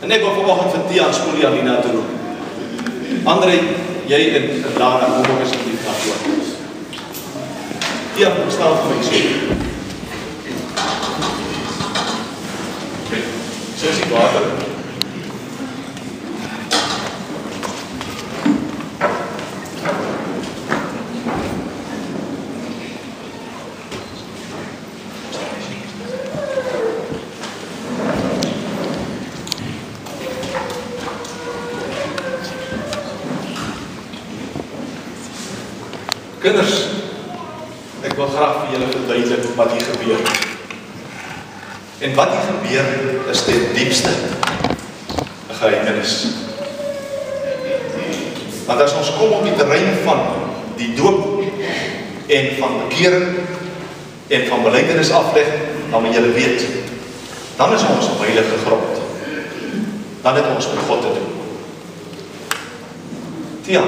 En ek wil vanoggend vir Tia en Spoelie Alina te roep. André, jy en Lara, kom ook asseblief na vore. Tia, staan vir my so. So is die water. Kinders, ek wil graag vir julle verduidelik wat hier gebeur. En wat hier gebeur is ten diepste 'n geheimnis. Want as ons kom op die terrein van die doop en van bekering en van belydenis afleg, dan moet julle weet, dan is ons op heilige grond. Dan het ons met God te doen. Tia,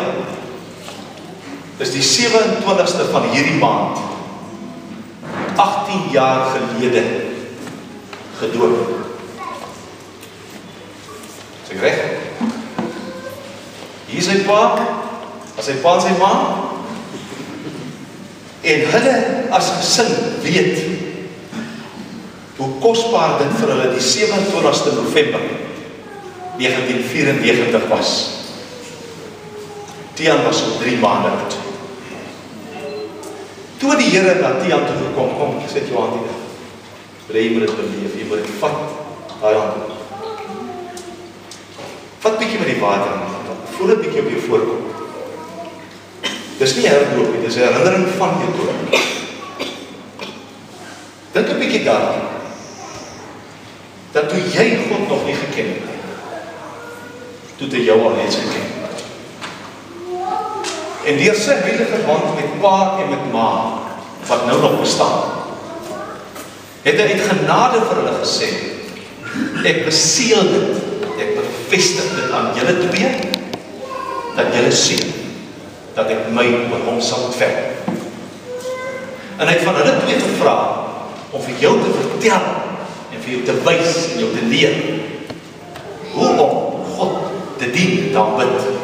is die 27ste van hierdie maand 18 jaar gelede gedoop. Is ek reg? Hier is sy pa, as sy pa en sy ma, en hulle as gesin weet hoe kosbaar dit vir hulle die 27ste November 1994 was. Tiaan was so 3 maande oud. Toe die Here na Tiaan toe gekom, kom, ek sê jou hand hier. Jy moet dit beleef, jy moet dit vat, daai hand. Vat bietjie met die water, voel dit bietjie op jou voorkop. Dis nie herdoop nie, dis 'n herinnering van jou doop. Dink 'n bietjie daaraan, dat toe jy God nog nie geken het, toe hy jou al reeds geken het. En deur sy heilige band met pa en met ma, wat nou nog bestaan, het hy uit genade vir hulle gesê, ek beseël dit, ek bevestig dit aan julle twee, dat julle sien, dat ek my oor hom sal ontferm. En hy het van hulle twee gevra, om vir jou te vertel, en vir jou te wys, en jou te leer, hoe om God te dien, dan bid.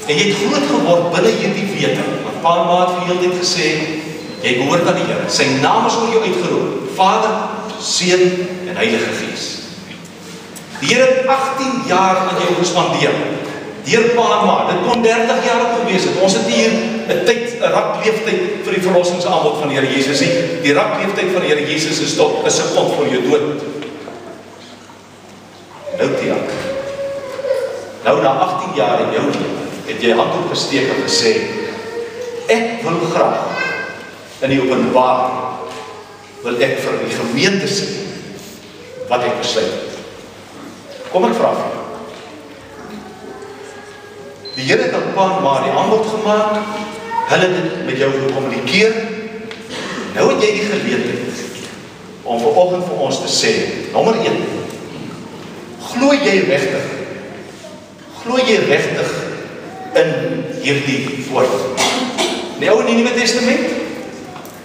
En jy het groot geword binne hierdie wete, want pa en ma het vir jou dit gesê, jy behoort aan die Here, sy naam is oor jou uitgeroep, Vader, Seun en Heilige Gees. Die Here het 18 jaar aan jou gespandeer, deur pa en ma, dit kon 30 jaar op gewees het, ons het hier 'n rakleeftyd vir die verlossingsaanbod van die Here Jesus, die rakleeftyd van die Here Jesus is tot 'n sekond voor jou dood. Nou Tia, nou na 18 jaar in jou lewe, het jy hand opgesteek en gesê, ek wil graag in die openbaar, wil ek vir die gemeente sê, wat ek besluit het. Kom ek vraag vir jou. Die Here het aan pa en ma die aanbod gemaak, hulle het met jou gekommunikeer, nou het jy die geleentheid, om vanoggend vir ons te sê, nommer 1, glo jy regtig in hierdie woord. Die Ou en die Nuwe Testament,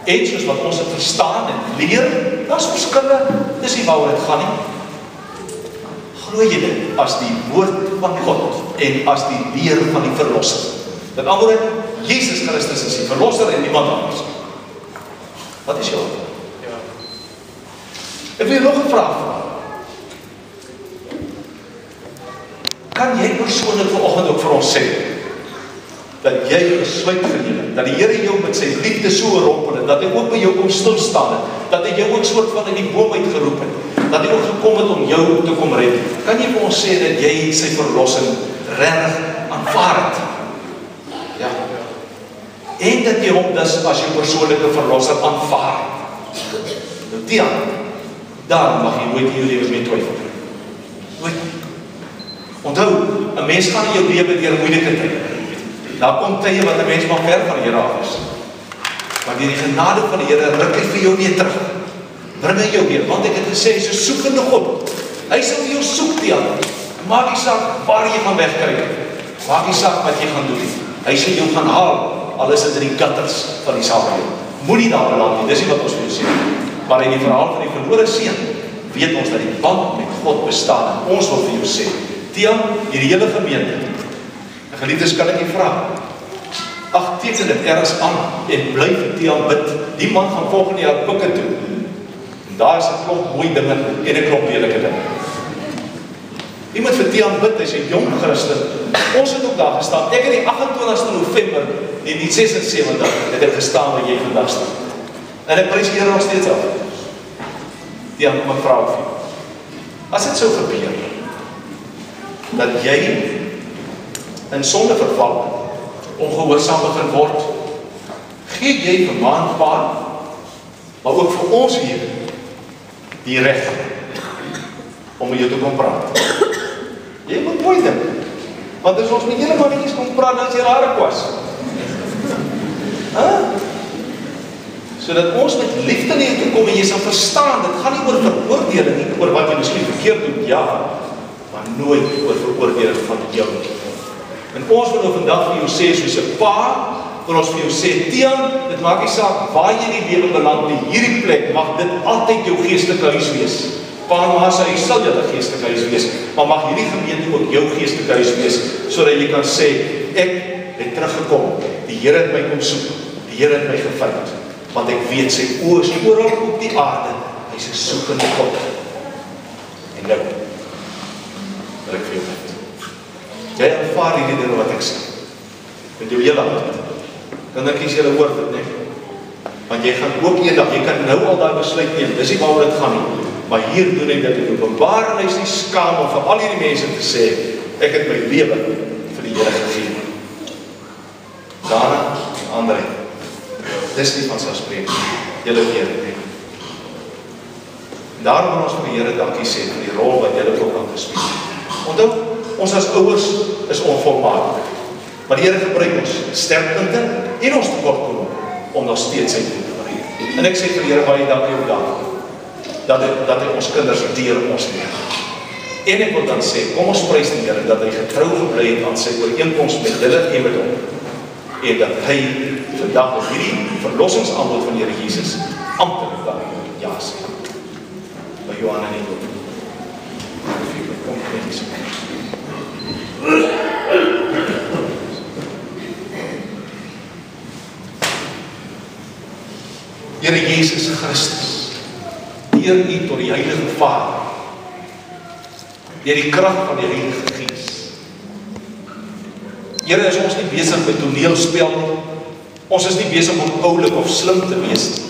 en soos wat ons het verstaan en leer, daar's verskille, dis nie waaroor dit gaan nie. Glo jy dit as die woord van God en as die leer van die verlosser? Dit antwoord, Jesus Christus is die verlosser en niemand anders. Wat is jou antwoord? Ek wil nog 'n vraag vra. Kan jy persoonlik vanoggend ook vir ons sê, dat jy besluit geneem het, dat die Here jou met sy liefde so rompel het, dat hy ook by jou kom stilstaan het, dat hy jou ook soort van in die boom uitgeroep het, dat hy ook gekom het om jou te kom red. Kan jy vir ons sê dat jy sy verlossing regtig aanvaar het? Ja. En dat jy hom dus as jou persoonlike verlosser aanvaar het. Nou Tiaan, daar mag jy nooit in jou lewe mee twyfel. Nooit. Onthou, 'n mens gaan in jou lewe deur moeilike tye. Daar kom tye wat 'n mens maar ver van die Here af is. Maar deur die genade van die Here ruk hy vir jou weer terug. Bring hy jou weer, want ek het gesê, hy's 'n soekende God. Hy sal vir jou soek, Tiaan. Maak nie saak waar jy gaan wegkry. Maak nie saak wat jy gaan doen. Hy sal jou gaan haal, al is dit in die gutters van die saak. Moenie daar beland nie, dis nie wat ons wil sê. Maar in die verhaal van die verlore seun, weet ons dat die band met God bestaan. En ons wil vir jou sê, Tiaan, hierdie hele gemeente, geliefdes, kan ek nie vra, ag, teken dit ergens aan, en bly vir Tiaan bid, die man gaan volgende jaar pikke toe, en daar is 'n klomp mooi dinge, en 'n klomp lelike dinge. Iemand vir Tiaan bid, hy is 'n jong Christen, ons het ook daar gestaan, ek het die 28ste November, 1976, het ek gestaan waar jy vandag staan, en ek prys die Here nog steeds af. Tiaan, kom ek vra vir jou, as dit sou gebeur, dat jy in sonde verval, ongehoorsaam begin word, gee jy vir ma en pa, maar ook vir ons hier, die reg, om met jou te kom praat. Jy moet mooi dink, want as ons met julle mannetjies kom praat, dan is jy rare kwas. Sodat ons met liefde na jou toe kom, en jy sal verstaan, dit gaan nie oor veroordeling nie, oor wat jy miskien verkeerd doen, ja, maar nooit oor veroordeling van jou. En ons wil nou vandag vir jou sê, soos 'n pa, wil ons vir jou sê, Tiaan, dit maak nie saak waar jy in die lewe beland nie, hierdie plek mag dit altyd jou geestelike huis wees. Pa en ma se huis sal julle geestelike huis wees, maar mag hierdie gemeente ook jou geestelike huis wees, sodat jy kan sê, ek het teruggekom, die Here het my kom soek, die Here het my gevind, want ek weet sy oë is oral op die aarde, hy's 'n soekende God. En nou, wil ek vir jou bid. Jy aanvaar hierdie dinge wat ek sê, met jou hele hart, kan ek kies julle hoor dit, nee? Want jy gaan ook eendag, jy kan nou al daar besluit neem, dis nie waaroor dit gaan nie, maar hier doen hy dit in openbaar, en hy is nie skaam om vir al hierdie mense te sê, ek het my lewe vir die Here gegee. Dana, André, dis nie van selfspreek, julle weer, nee. Daarom wil ons vir die Here dankie sê, vir die rol wat julle ook aan gespeel. Onthou, ons as ouers is onvolmaak, maar die Here gebruik ons sterkpunte en ons tekortkominge om nog steeds sy doel te bereik. En ek sê vir die Here baie dankie op dat hy ons kinders deur ons leer. En ek wil dan sê, kom ons prys die Here dat hy getrou gebly het aan sy ooreenkoms met julle en met hom, en dat hy vandag op hierdie verlossingsaanbod van die Here Jesus amptelik dan ja sê. By Johanna en Nico. Kom met die Here Jesus Christus, deur U tot die Heilige Vader, deur die krag van die Heilige Gees. Here, is ons nie besig met toneelspel nie. Ons is nie besig om oulik of slim te wees nie.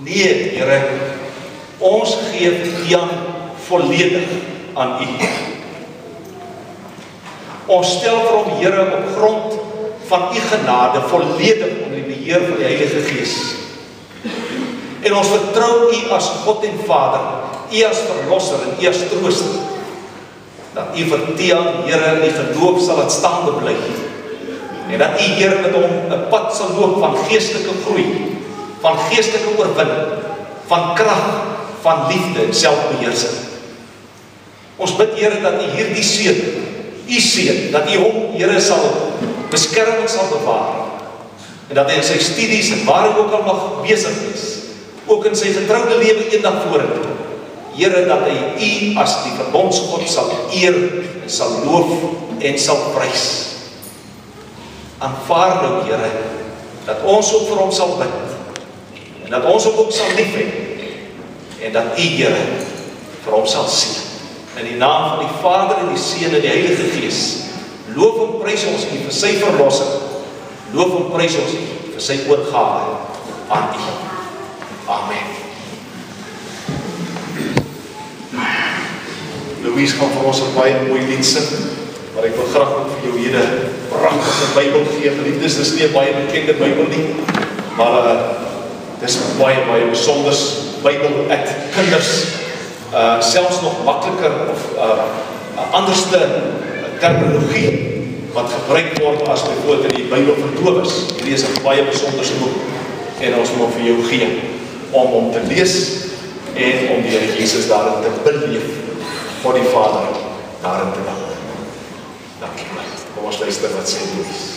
Nee, Here, ons gee Tiaan volledig aan U. Ons stel vir hom, Here, op grond van U genade volledig onder die beheer van die Heilige Gees. En ons vertrou U as God en Vader, U as verlosser en U as trooster, dat U vir Tiaan, Here, in die geloof sal het staande bly, en dat U, Here, met hom 'n pad sal loop van geestelike groei, van geestelike oorwinning, van krag, van liefde en selfbeheersing. Ons bid, Here, dat U hierdie seun, U seun, dat U hom, Here, sal beskerm en sal bewaar, en dat hy in sy studies en waar hy ook al mag besig is, ook in sy getroude lewe eendag vorentoe, Here, dat hy U as die verbondsgod sal eer en sal loof en sal prys. Aanvaar nou, Here, dat ons ook vir hom sal bid, en dat ons ook sal lief hê, en dat U, Here, vir hom sal seën. In die naam van die Vader en die Seun en die Heilige Gees, loof en prys ons U vir sy verlossing, loof en prys ons U vir sy oorgawe aan U. Amen. Louise gaan vir ons 'n baie mooi lied sing, maar ek wil graag ook vir jou hier 'n pragtige Bybel gee. Geliefdes, dis nie 'n baie bekende Bybel nie, maar dis baie besonder Bybel uit kinders, selfs nog makliker of anderste terminologie wat gebruik word as byvoorbeeld in die Bybel vir dowes. Hierdie is 'n baie besonderse boek en ons moet vir jou gee om hom te lees en om die Here Jesus daarin te beleef, vir die Vader daarin te dank. Dankie my. Kom ons luister wat sê Louise.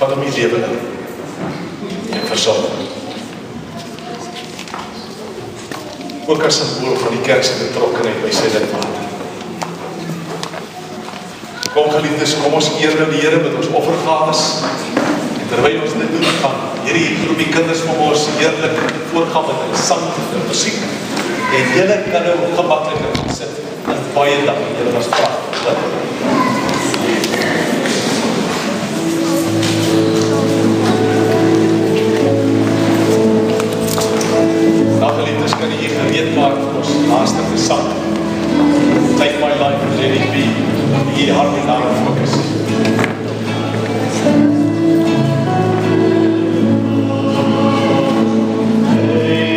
Wat om die lewe en versorging. Ook as symbool van die kerk se betrokkenheid by sy lidmate. Kom geliefdes, kom ons eer nou die Here met ons offergawes. En terwyl ons dit doen, gaan hierdie groepie kinders van ons heerlik voorgaan met hulle sang en musiek. En julle kan nou gemakliker sit. En baie dankie, julle was pragtig. Geliefdes, kan jy gereed maak vir ons laaste gesang. Take my life and let it be. Die hart en daarop fokus.
Hey,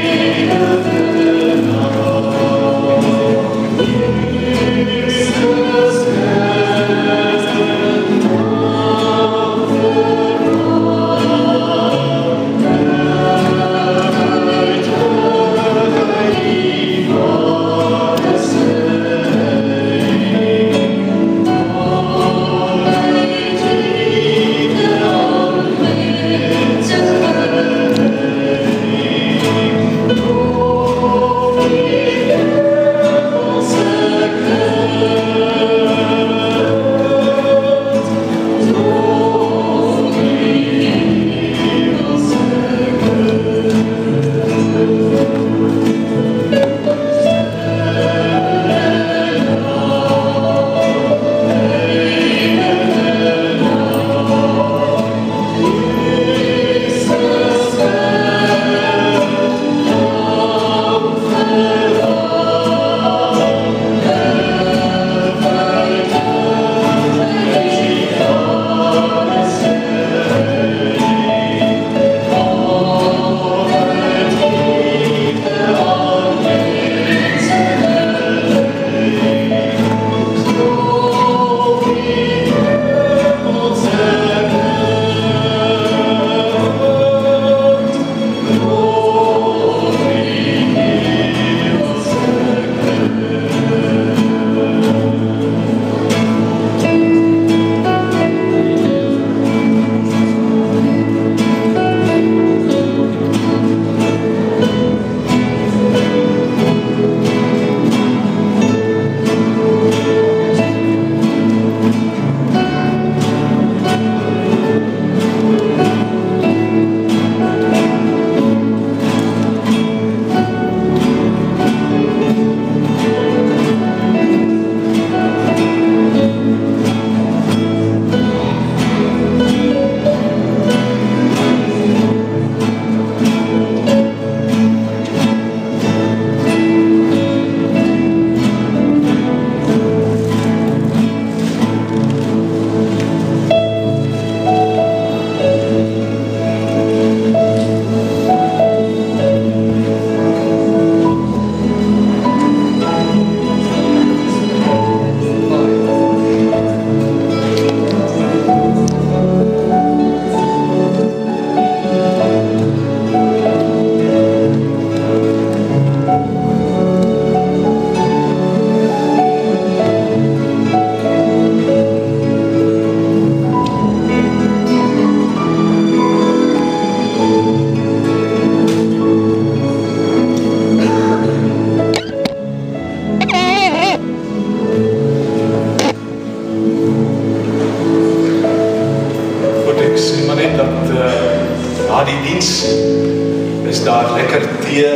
wat lekker tee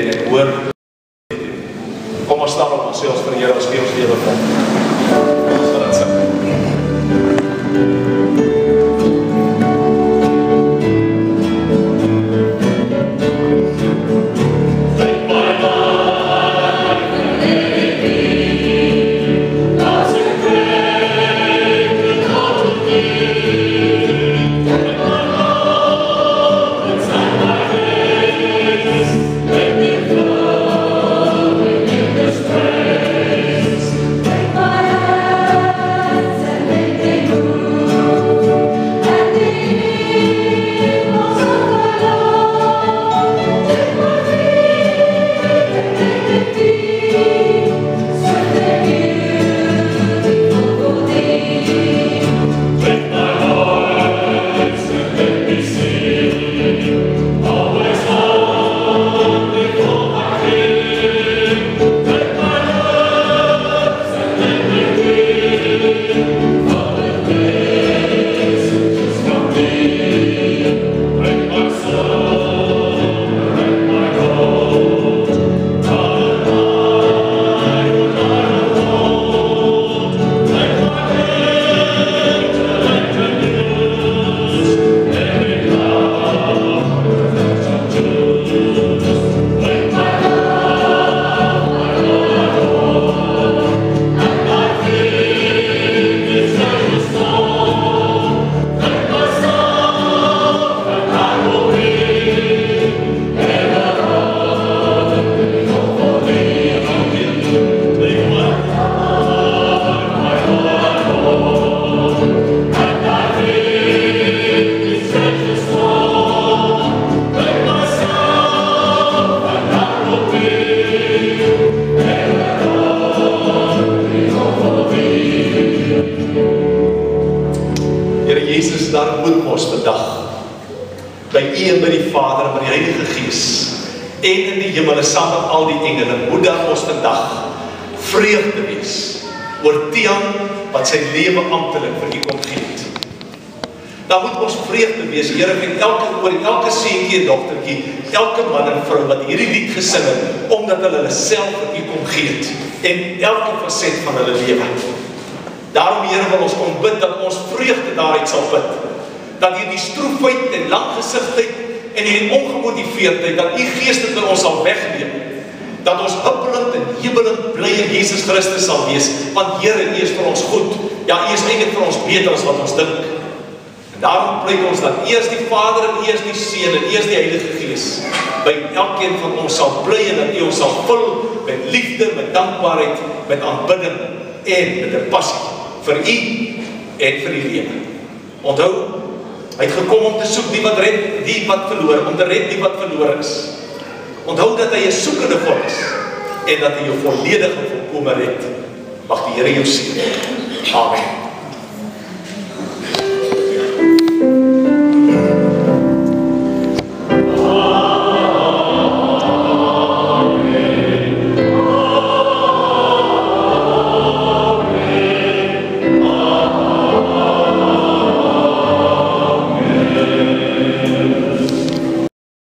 en ek hoor. Kom ons staan op onsself vir die Here as ons lewe kom. Ons gaan dit sing. Dan moet ons vandag by U en by die Vader en by die Heilige Gees en in die hemel saam met al die engele moet dan ons vandag vreugde wees oor Tian wat sy lewe amptelik vir U kom gee het. Dan moet ons vreugde wees, Here, met elke seentjie en dogtertjie, elke man en vrou wat hierdie lied gesing het, omdat hulle self vir U kom gee het en elke faset van hulle lewe. Daarom, Here, wil ons kom bid dat ons vreugde daaruit sal put. Dat hier die stroefheid en langgesigtheid en die ongemotiveerdheid, dat U Gees dit in ons sal wegneem. Dat ons huppelend en jubelend bly in Jesus Christus sal wees. Want Here, U is vir ons goed. Ja, U is eintlik vir ons beter as wat ons dink. En daarom pleit ons dat U is die Vader en U is die Seun en U is die Heilige Gees. By elkeen van ons sal bly en dat U ons sal vul met liefde, met dankbaarheid, met aanbidding en met 'n passie vir U en vir die lewe. Onthou, hy het gekom om te soek die wat verloor, om te red die wat verloor is. Onthou dat hy 'n soekende God is en dat hy jou volledig en volkome red. Mag die Here jou seën. Amen.